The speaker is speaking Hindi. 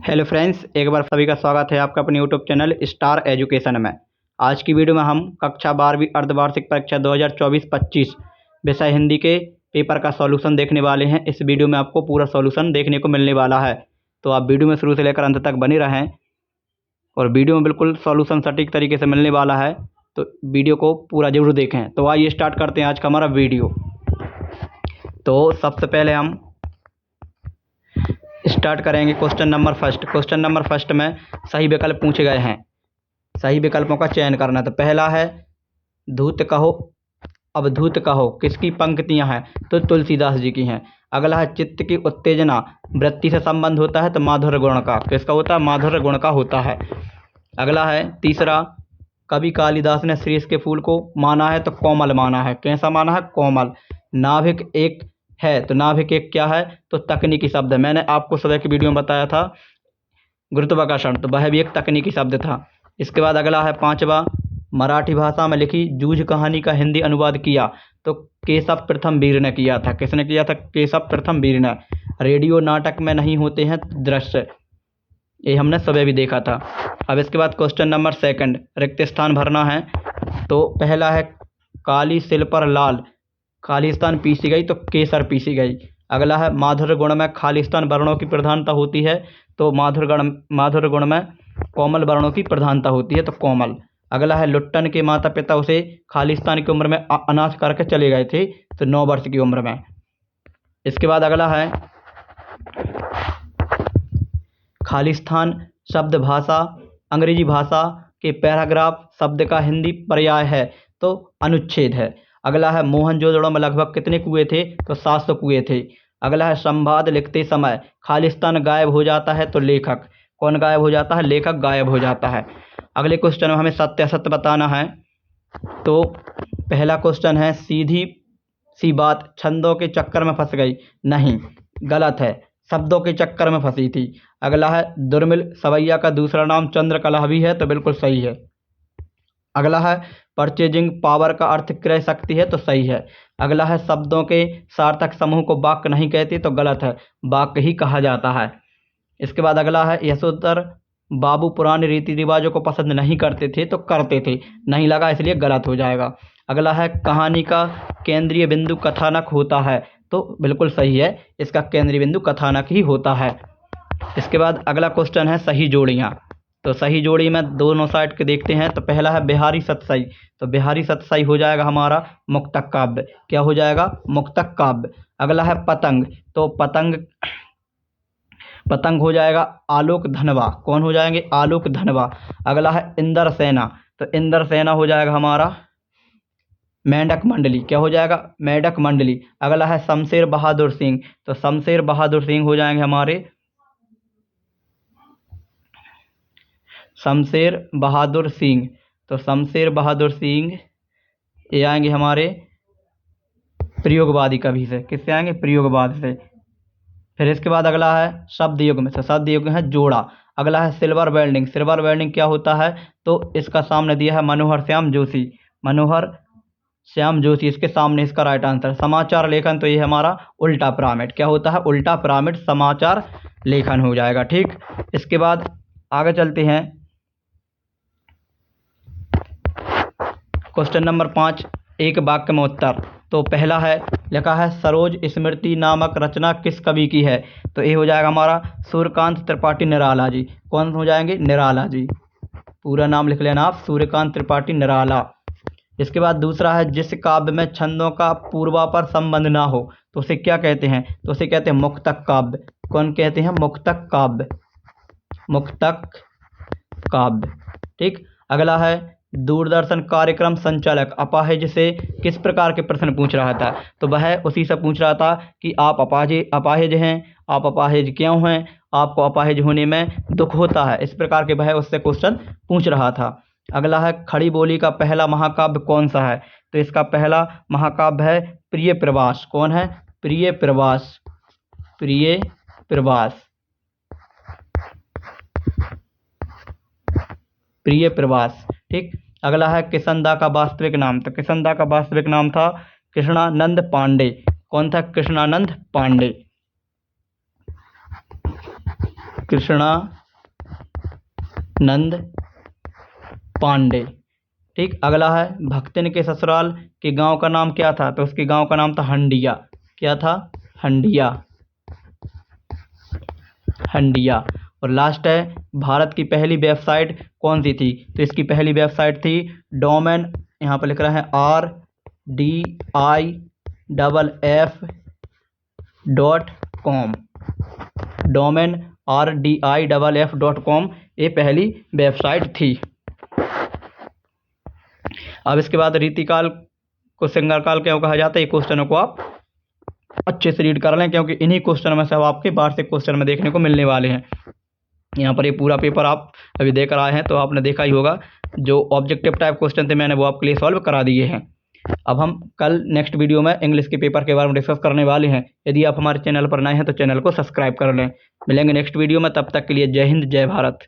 हेलो फ्रेंड्स, एक बार सभी का स्वागत है आपका अपने यूट्यूब चैनल स्टार एजुकेशन में। आज की वीडियो में हम कक्षा 12वीं अर्धवार्षिक परीक्षा 2024-25 विषय हिंदी के पेपर का सॉल्यूशन देखने वाले हैं। इस वीडियो में आपको पूरा सॉल्यूशन देखने को मिलने वाला है, तो आप वीडियो में शुरू से लेकर अंत तक बने रहें। और वीडियो में बिल्कुल सॉल्यूशन सटीक तरीके से मिलने वाला है, तो वीडियो को पूरा जरूर देखें। तो आइए स्टार्ट करते हैं आज का हमारा वीडियो। तो सबसे पहले हम स्टार्ट करेंगे question number first. Question number first में सही विकल्प पूछे गए हैं, सही विकल्पों का चयन करना। तो पहला है धूत कहो अवधूत कहो, किसकी पंक्तियां हैं? तो तुलसीदास जी की हैं। अगला है चित्त की उत्तेजना वृत्ति से संबंध होता है, तो माधुर्य गुण का। किसका होता है? माधुर्य गुण का होता है। अगला है तीसरा, कवि कालिदास ने शीर्ष के फूल को माना है, तो कोमल माना है। कैसा माना है? कोमल। नाभिक एक है, तो नाभिक एक क्या है? तो तकनीकी शब्द है। मैंने आपको सुबह की वीडियो में बताया था गुरुत्वाकर्षण, तो वह भी एक तकनीकी शब्द था। इसके बाद अगला है पांचवा, मराठी भाषा में लिखी जूझ कहानी का हिंदी अनुवाद किया, तो केशव प्रथम वीर ने किया था। किसने किया था? केशव प्रथम वीर ने। रेडियो नाटक में नहीं होते हैं दृश्य, ये हमने सुबह भी देखा था। अब इसके बाद क्वेश्चन नंबर सेकंड, रिक्त स्थान भरना है। तो पहला है काली सिल पर लाल, खालिस्तान पीसी गई, तो केसर पीसी गई। अगला है माधुर्य गुण में खालिस्तान वर्णों की प्रधानता होती है, तो माधुर्य गुण में कोमल वर्णों की प्रधानता होती है, तो कोमल। अगला है लुट्टन के माता पिता उसे खालिस्तान की उम्र में अनाथ करके चले गए थे, तो 9 वर्ष की उम्र में। इसके बाद अगला है खालिस्तान शब्द भाषा अंग्रेजी भाषा के पैराग्राफ शब्द का हिंदी पर्याय है, तो अनुच्छेद है। अगला है मोहनजोदड़ो में लगभग कितने कुएं थे? तो 700 कुएं थे। अगला है संवाद लिखते समय खालिस्तान गायब हो जाता है, तो लेखक। कौन गायब हो जाता है? लेखक गायब हो जाता है। अगले क्वेश्चन में हमें सत्य असत्य बताना है। तो पहला क्वेश्चन है सीधी सी बात छंदों के चक्कर में फंस गई, नहीं, गलत है, शब्दों के चक्कर में फंसी थी। अगला है दुर्मिल सवैया का दूसरा नाम चंद्रकला भी है, तो बिल्कुल सही है। अगला है परचेजिंग पावर का अर्थ क्रय शक्ति है, तो सही है। अगला है शब्दों के सार्थक समूह को वाक्य नहीं कहते, तो गलत है, वाक्य ही कहा जाता है। इसके बाद अगला है यशोधर बाबू पुराने रीति रिवाजों को पसंद नहीं करते थे, तो करते थे, नहीं लगा इसलिए गलत हो जाएगा। अगला है कहानी का केंद्रीय बिंदु कथानक होता है, तो बिल्कुल सही है, इसका केंद्रीय बिंदु कथानक ही होता है। इसके बाद अगला क्वेश्चन है सही जोड़ियाँ। तो सही जोड़ी में दोनों साइड के देखते हैं। तो पहला है बिहारी सतसई, तो बिहारी सतसई हो जाएगा हमारा मुक्तक काव्य। क्या हो जाएगा? मुक्तक काव्य। अगला है पतंग, तो पतंग हो जाएगा आलोक धनवा। कौन हो जाएंगे? आलोक धनवा। अगला है इंद्र सेना, तो इंद्र सेना हो जाएगा हमारा मेंढक मंडली। क्या हो जाएगा? मेंढक मंडली। अगला है शमशेर बहादुर सिंह, तो शमशेर बहादुर सिंह हो जाएंगे हमारे शमशेर बहादुर सिंह, तो शमशेर बहादुर सिंह ये आएंगे हमारे प्रयोगवादी कवि से। किससे आएंगे? प्रयोगवाद से। फिर इसके बाद अगला है शब्द युग में, तो शब्द युग है जोड़ा। अगला है सिल्वर वेल्डिंग। सिल्वर वेल्डिंग क्या होता है? तो इसका सामने दिया है मनोहर श्याम जोशी, मनोहर श्याम जोशी, इसके सामने इसका राइट आंसर। समाचार लेखन, तो ये हमारा उल्टा पिरामिड। क्या होता है? उल्टा पिरामिड समाचार लेखन हो जाएगा। ठीक, इसके बाद आगे चलते हैं। क्वेश्चन नंबर 5, एक वाक्य में उत्तर। तो पहला है लिखा है सरोज स्मृति नामक रचना किस कवि की है? तो ये हो जाएगा हमारा सूर्यकांत त्रिपाठी निराला जी। कौन हो जाएंगे? निराला जी। पूरा नाम लिख लेना आप, सूर्यकांत त्रिपाठी निराला। इसके बाद दूसरा है जिस काव्य में छंदों का पूर्वापर संबंध ना हो, तो उसे क्या कहते हैं? तो उसे कहते हैं मुक्तक काव्य। कौन कहते हैं? मुक्तक काव्य, मुक्तक काव्य। ठीक, अगला है दूरदर्शन कार्यक्रम संचालक अपाहिज से किस प्रकार के प्रश्न पूछ रहा था? तो वह उसी से पूछ रहा था कि आप अपाहिज हैं, आप अपाहिज क्यों हैं, आपको अपाहिज होने में दुख होता है, इस प्रकार के वह उससे क्वेश्चन पूछ रहा था। अगला है खड़ी बोली का पहला महाकाव्य कौन सा है? तो इसका पहला महाकाव्य है प्रिय प्रवास। कौन है? प्रिय प्रवास, प्रिय प्रवास, प्रिय प्रवास। ठीक, अगला है किशनदा का वास्तविक नाम। तो किशनदा का वास्तविक नाम था कृष्णानंद पांडे। कौन था? कृष्णानंद पांडे। कृष्णानंद पांडे। ठीक, अगला है भक्तिन के ससुराल के गांव का नाम क्या था? तो उसके गांव का नाम था हंडिया। क्या था? हंडिया। हंडिया। और लास्ट है भारत की पहली वेबसाइट कौन सी थी? तो इसकी पहली वेबसाइट थी डोमेन, यहाँ पर लिख रहा है RDIFF.com। डोमेन RDIFF.com ये पहली वेबसाइट थी। अब इसके बाद रीतिकाल को सिंगरकाल क्यों कहा जाता है? ये क्वेश्चनों को आप अच्छे से रीड कर लें, क्योंकि इन्हीं क्वेश्चन में से अब आपके वार्षिक क्वेश्चन में देखने को मिलने वाले हैं। यहाँ पर ये पूरा पेपर आप अभी देख रहे हैं तो आपने देखा ही होगा, जो ऑब्जेक्टिव टाइप क्वेश्चन थे मैंने वो आपके लिए सॉल्व करा दिए हैं। अब हम कल नेक्स्ट वीडियो में इंग्लिश के पेपर के बारे में डिस्कस करने वाले हैं। यदि आप हमारे चैनल पर नए हैं तो चैनल को सब्सक्राइब कर लें। मिलेंगे नेक्स्ट वीडियो में, तब तक के लिए जय हिंद जय भारत।